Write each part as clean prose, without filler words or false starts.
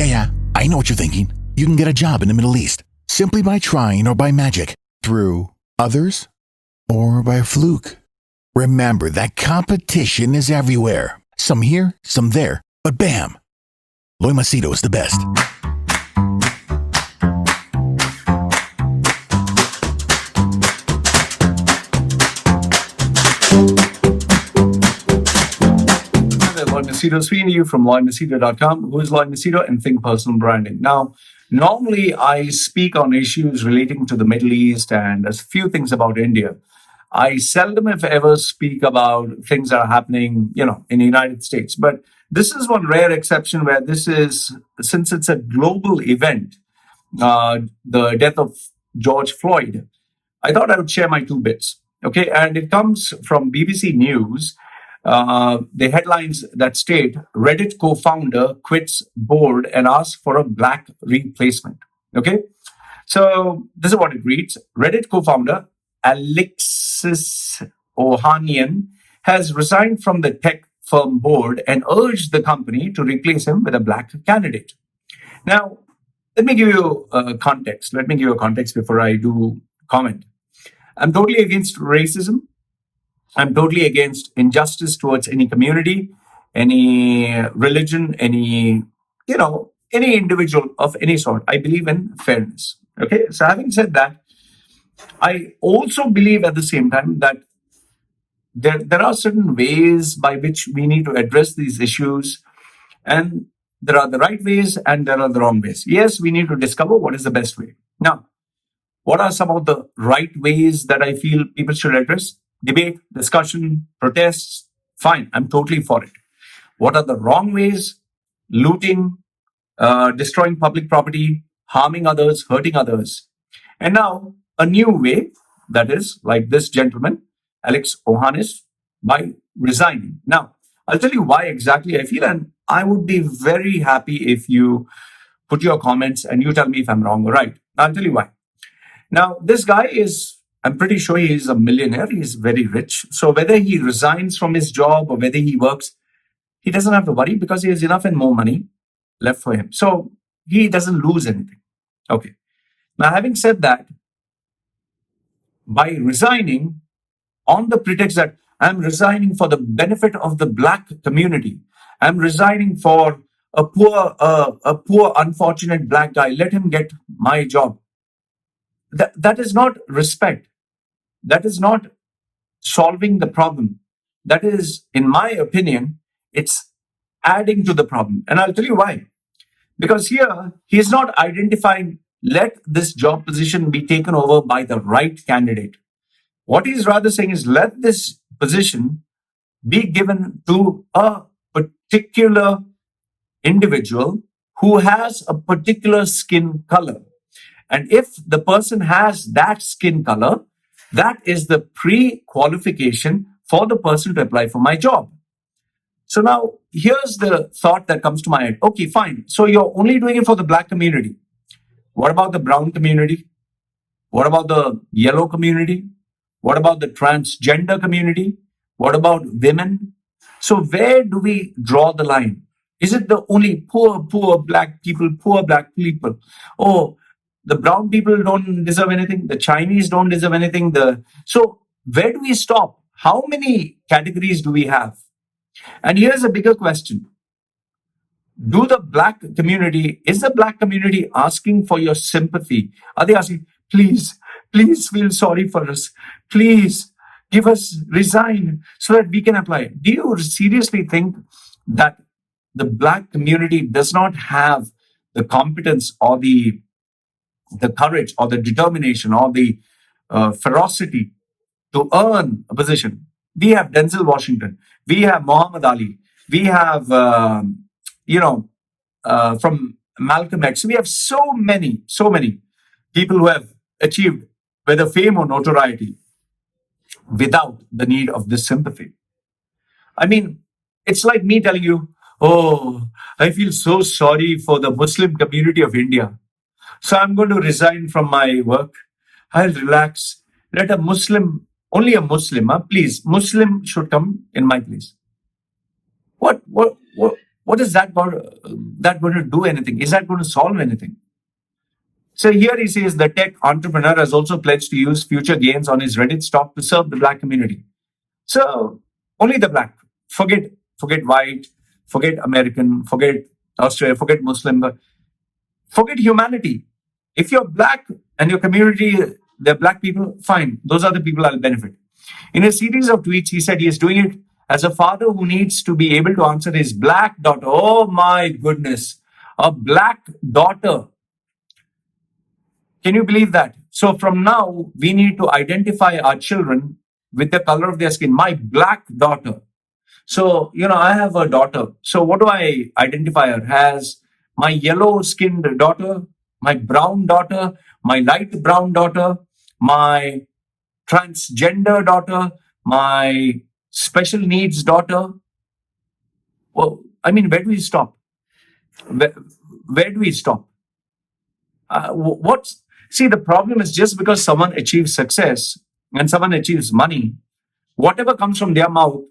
Yeah, I know what you're thinking. You can get a job in the Middle East simply by trying or by magic, through others, or by fluke. Remember that competition is everywhere. Some here, some there, but bam! Loy Machedo is the best. Loy Machedo speaking to you from LoyMachedo.com. Who is Loy Machedo and Think Personal Branding. Now, normally I speak on issues relating to the Middle East and a few things about India. I seldom, if ever, speak about things that are happening, in the United States. But this is one rare exception where since it's a global event, the death of George Floyd, I thought I would share my 2 bits. Okay, and it comes from BBC News. The headlines that state Reddit co-founder quits board and asks for a black replacement. Okay, so this is what it reads. Reddit co-founder Alexis Ohanian has resigned from the tech firm board and urged the company to replace him with a black candidate. Now, let me give you context. Let me give you a context before I do comment. I'm totally against racism. I'm totally against injustice towards any community, any religion, any individual of any sort. I believe in fairness. Okay, so having said that, I also believe at the same time that there are certain ways by which we need to address these issues, and there are the right ways and there are the wrong ways. Yes, we need to discover what is the best way. Now, what are some of the right ways that I feel people should address? Debate, discussion, protests, fine, I'm totally for it. What are the wrong ways? Looting, destroying public property, harming others, hurting others. And now, a new way, that is, like this gentleman, Alex Ohanian, by resigning. Now, I'll tell you why exactly I feel, and I would be very happy if you put your comments and you tell me if I'm wrong or right. I'll tell you why. Now, this guy I'm pretty sure he is a millionaire. He's very rich. So whether he resigns from his job or whether he works, he doesn't have to worry because he has enough and more money left for him. So he doesn't lose anything. Okay. Now, having said that, by resigning on the pretext that I'm resigning for the benefit of the black community, I'm resigning for a poor, unfortunate black guy, let him get my job. That is not respect. That is not solving the problem. That is, in my opinion, it's adding to the problem. And I'll tell you why. Because here, he is not identifying, let this job position be taken over by the right candidate. What he's rather saying is, let this position be given to a particular individual who has a particular skin color. And if the person has that skin color, that is the pre-qualification for the person to apply for my job. So now, here's the thought that comes to my head. Okay, fine. So you're only doing it for the black community. What about the brown community? What about the yellow community? What about the transgender community? What about women? So where do we draw the line? Is it the only poor black people, Oh, the brown people don't deserve anything. The Chinese don't deserve anything. So where do we stop? How many categories do we have? And here's a bigger question. Is the black community asking for your sympathy? Are they asking, please feel sorry for us. Please give us, resign so that we can apply. Do you seriously think that the black community does not have the competence or the courage or the determination or the ferocity to earn a position? We have Denzel Washington. We have Muhammad Ali. We have, from Malcolm X. We have so many people who have achieved whether fame or notoriety without the need of this sympathy. I mean, it's like me telling you, oh, I feel so sorry for the Muslim community of India. So I'm going to resign from my work. I'll relax. Let a Muslim, only a Muslim, please, Muslim should come in my place. What is that got that going to do anything? Is that going to solve anything? So here he says the tech entrepreneur has also pledged to use future gains on his Reddit stock to serve the black community. So only the black. Forget white, forget American, forget Australia, forget Muslim, forget humanity. If you're black and your community, they're black people, fine. Those are the people that'll benefit. In a series of tweets, he said he is doing it as a father who needs to be able to answer his black daughter. Oh my goodness. A black daughter. Can you believe that? So from now, we need to identify our children with the color of their skin. My black daughter. So, I have a daughter. So what do I identify her as? My yellow skinned daughter, my brown daughter, my light brown daughter, my transgender daughter, my special needs daughter. Well, I mean, where do we stop? Where do we stop? See, the problem is just because someone achieves success and someone achieves money, whatever comes from their mouth,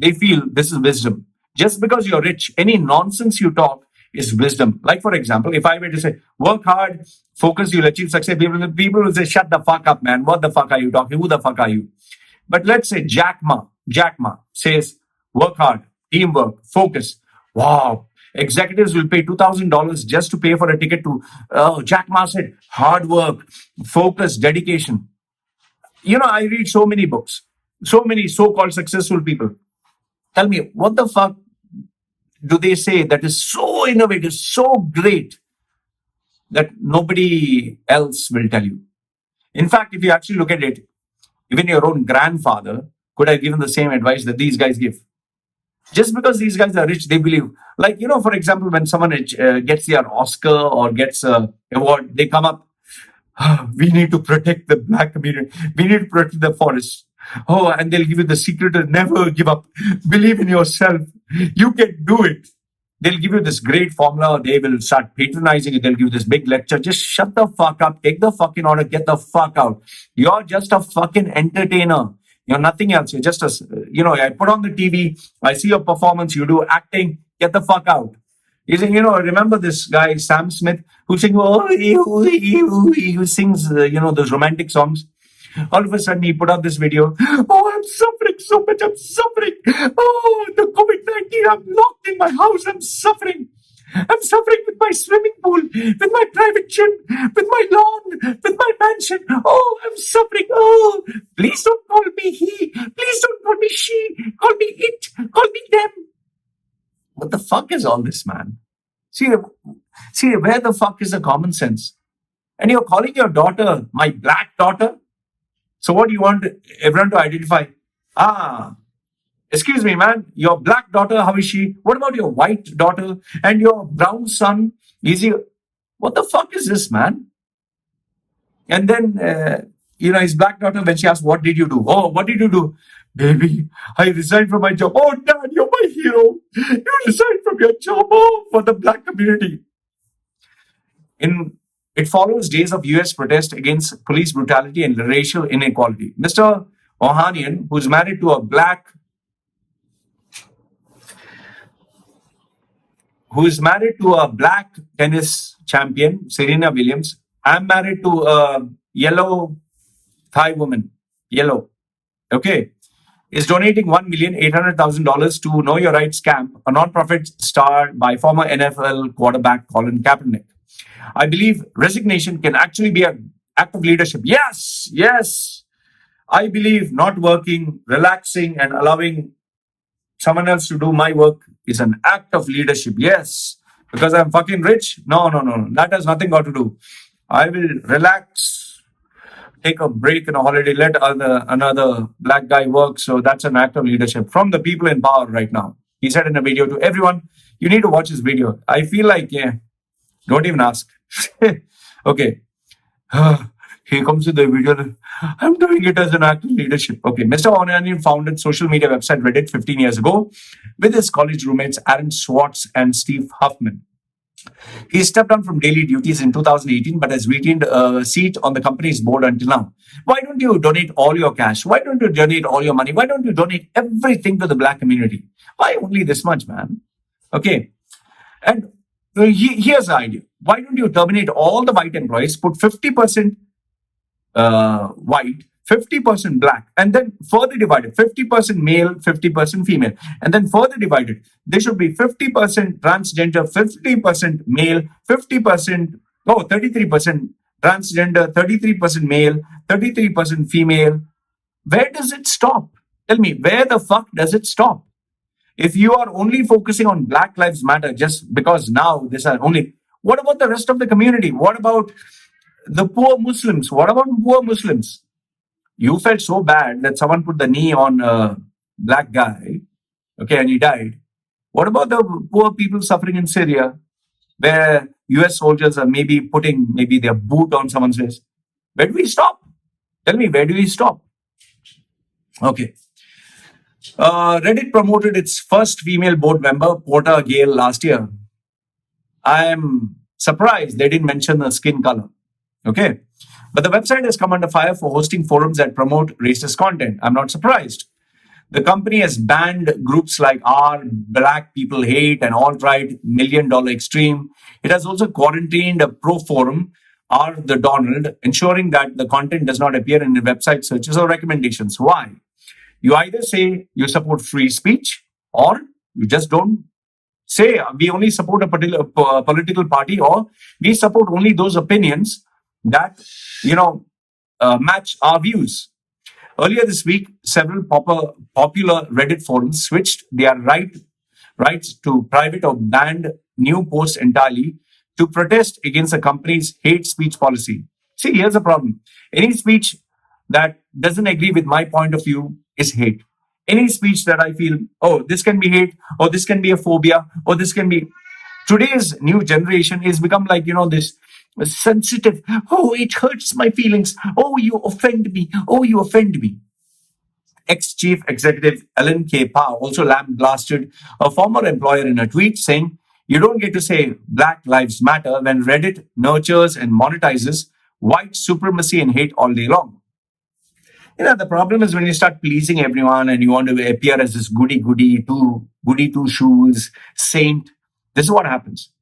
they feel this is wisdom. Just because you're rich, any nonsense you talk is wisdom. Like, for example, if I were to say, work hard, focus, you'll achieve success, people will say, shut the fuck up, man. What the fuck are you talking? Who the fuck are you? But let's say Jack Ma says, work hard, teamwork, focus. Wow. Executives will pay $2,000 just to pay for a ticket to, Jack Ma said, hard work, focus, dedication. I read so many books, so many so-called successful people. Tell me, what the fuck do they say that is so innovative, so great that nobody else will tell you? In fact, if you actually look at it, even your own grandfather could have given the same advice that these guys give. Just because these guys are rich, they believe. Like, for example, when someone gets their Oscar or gets an award, they come up, we need to protect the black community. We need to protect the forest. Oh, and they'll give you the secret to never give up. Believe in yourself. You can do it. They'll give you this great formula. They will start patronizing it. They'll give you this big lecture. Just shut the fuck up. Take the fucking order. Get the fuck out. You're just a fucking entertainer. You're nothing else. You're just I put on the TV. I see your performance. You do acting. Get the fuck out. You think, remember this guy, Sam Smith, who sings, who sings, those romantic songs. All of a sudden, he put out this video. Oh, I'm suffering so much. I'm suffering. Oh, the COVID-19. I'm locked in my house. I'm suffering. I'm suffering with my swimming pool, with my private gym, with my lawn, with my mansion. Oh, I'm suffering. Oh, please don't call me he. Please don't call me she. Call me it. Call me them. What the fuck is all this, man? See, where the fuck is the common sense? And you're calling your daughter my black daughter? So what do you want everyone to identify? Excuse me, man, your black daughter, how is she? What about your white daughter and your brown son? Is he? What the fuck is this, man? And then, his black daughter, when she asked, what did you do? Oh, what did you do? Baby, I resigned from my job. Oh, Dad, you're my hero. You resigned from your job. Oh, for the black community. It follows days of US protest against police brutality and racial inequality. Mr. Ohanian, who's married to a black tennis champion, Serena Williams. I'm married to a yellow Thai woman. Yellow. Okay. Is donating $1,800,000 to Know Your Rights Camp, a nonprofit started by former NFL quarterback Colin Kaepernick. I believe resignation can actually be an act of leadership. Yes. I believe not working, relaxing, and allowing someone else to do my work is an act of leadership. Yes. Because I'm fucking rich? No. That has nothing got to do. I will relax, take a break and a holiday, let another black guy work. So that's an act of leadership from the people in power right now. He said in a video to everyone, you need to watch this video. I feel like, don't even ask. Okay. Here comes the video. I'm doing it as an act of leadership. Okay. Mr. Ohanian founded social media website Reddit 15 years ago with his college roommates Aaron Swartz and Steve Huffman. He stepped down from daily duties in 2018 but has retained a seat on the company's board until now. Why don't you donate all your cash? Why don't you donate all your money? Why don't you donate everything to the black community? Why only this much, man? Okay. And Here's the idea. Why don't you terminate all the white employees, put 50% white, 50% black, and then further divided 50% male, 50% female, and then further divided. There should be 50% transgender, 50% male, 50%, 33% transgender, 33% male, 33% female. Where does it stop? Tell me, where the fuck does it stop? If you are only focusing on Black Lives Matter just because now this are only, what about the rest of the community? What about the poor Muslims? What about poor Muslims? You felt so bad that someone put the knee on a black guy, okay, and he died. What about the poor people suffering in Syria, where US soldiers are maybe putting maybe their boot on someone's face? Where do we stop? Tell me, where do we stop? Okay. Reddit promoted its first female board member, Porter Gale, last year. I am surprised they didn't mention the skin color. Okay. But the website has come under fire for hosting forums that promote racist content. I'm not surprised. The company has banned groups like Our Black People Hate and Alt-Right $1 Million Extreme. It has also quarantined a pro forum, R the Donald, ensuring that the content does not appear in the website searches or recommendations. Why? You either say you support free speech or you just don't say we only support a particular political party, or we support only those opinions that match our views. Earlier this week, several popular Reddit forums switched their rights to private or banned new posts entirely to protest against the company's hate speech policy. See, here's the problem. Any speech that doesn't agree with my point of view is hate. Any speech that I feel, oh, this can be hate, or this can be a phobia, or this can be... Today's new generation is become like, this sensitive, oh, it hurts my feelings, oh, you offend me, oh, you offend me. Ex-chief executive Ellen K. Parr also lambasted a former employer in a tweet saying, you don't get to say Black Lives Matter when Reddit nurtures and monetizes white supremacy and hate all day long. The problem is when you start pleasing everyone and you want to appear as this goody two shoes saint, this is what happens.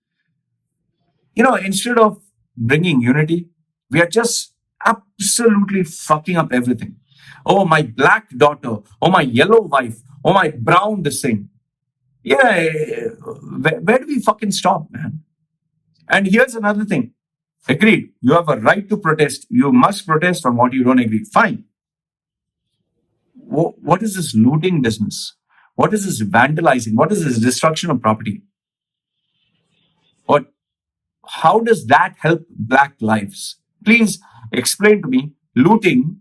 Instead of bringing unity, we are just absolutely fucking up everything. Oh, my black daughter, oh, my yellow wife, oh, my brown this thing. Yeah, where do we fucking stop, man? And here's another thing. Agreed, you have a right to protest. You must protest on what you don't agree. Fine. What is this looting business? What is this vandalizing? What is this destruction of property? How does that help Black lives? Please explain to me, looting,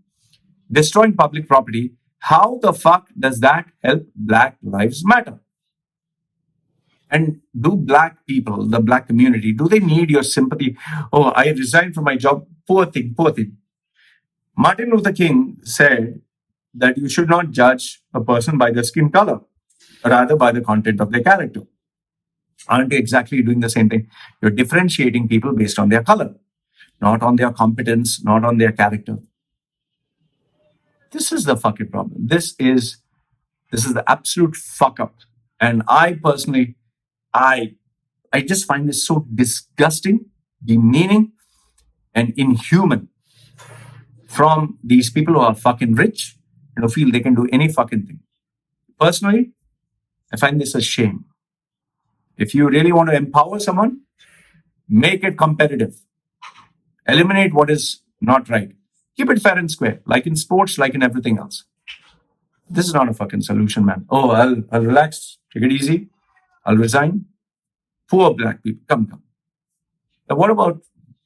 destroying public property, how the fuck does that help Black Lives Matter? And do Black people, the Black community, do they need your sympathy? Oh, I resigned from my job. Poor thing, poor thing. Martin Luther King said that you should not judge a person by their skin color, rather by the content of their character. Aren't you exactly doing the same thing? You're differentiating people based on their color, not on their competence, not on their character. This is the fucking problem. This is the absolute fuck up. And I personally, I just find this so disgusting, demeaning, and inhuman from these people who are fucking rich and who feel they can do any fucking thing. Personally, I find this a shame. If you really want to empower someone, make it competitive. Eliminate what is not right. Keep it fair and square, like in sports, like in everything else. This is not a fucking solution, man. Oh, I'll relax, take it easy, I'll resign. Poor Black people, come. Now, what about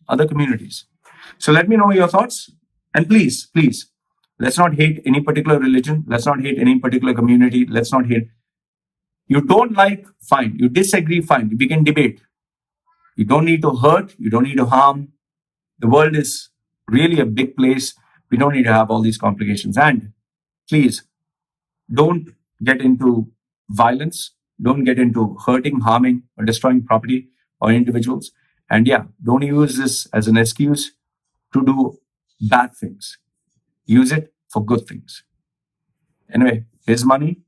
other communities? So let me know your thoughts. And please, let's not hate any particular religion. Let's not hate any particular community. Let's not hate. You don't like, fine. You disagree, fine. We can debate. You don't need to hurt. You don't need to harm. The world is really a big place. We don't need to have all these complications. And please, don't get into violence. Don't get into hurting, harming, or destroying property or individuals. And yeah, don't use this as an excuse to do bad things. Use it for good things. Anyway, his money.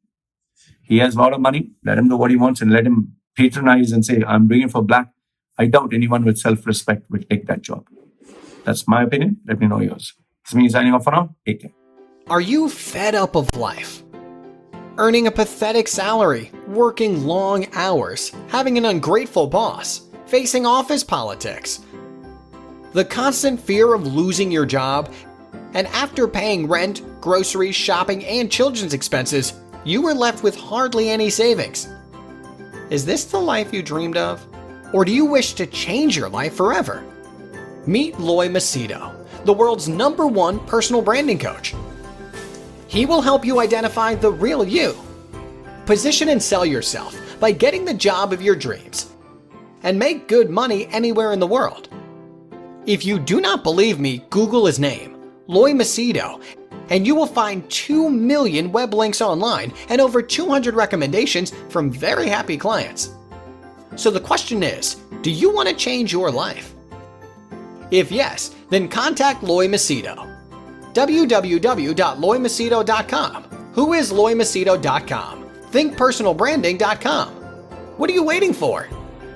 He has a lot of money. Let him do what he wants and let him patronize and say, I'm doing it for Black I doubt anyone with self-respect would take that job. That's my opinion. Let me know yours. This is me signing off for now. Take care. Are you fed up of life? Earning a pathetic salary, working long hours, having an ungrateful boss, facing office politics, the constant fear of losing your job, and after paying rent, groceries, shopping, and children's expenses, you were left with hardly any savings. Is this the life you dreamed of? Or do you wish to change your life forever? Meet Loy Machedo, the world's #1 personal branding coach. He will help you identify the real you, position and sell yourself by getting the job of your dreams, and make good money anywhere in the world. If you do not believe me, Google his name, Loy Machedo, and you will find 2 million web links online and over 200 recommendations from very happy clients. So the question is, do you want to change your life? If yes, then contact Loy Machedo. www.loymachedo.com. Who is loymachedo.com? thinkpersonalbranding.com. What are you waiting for?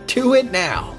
Do it now.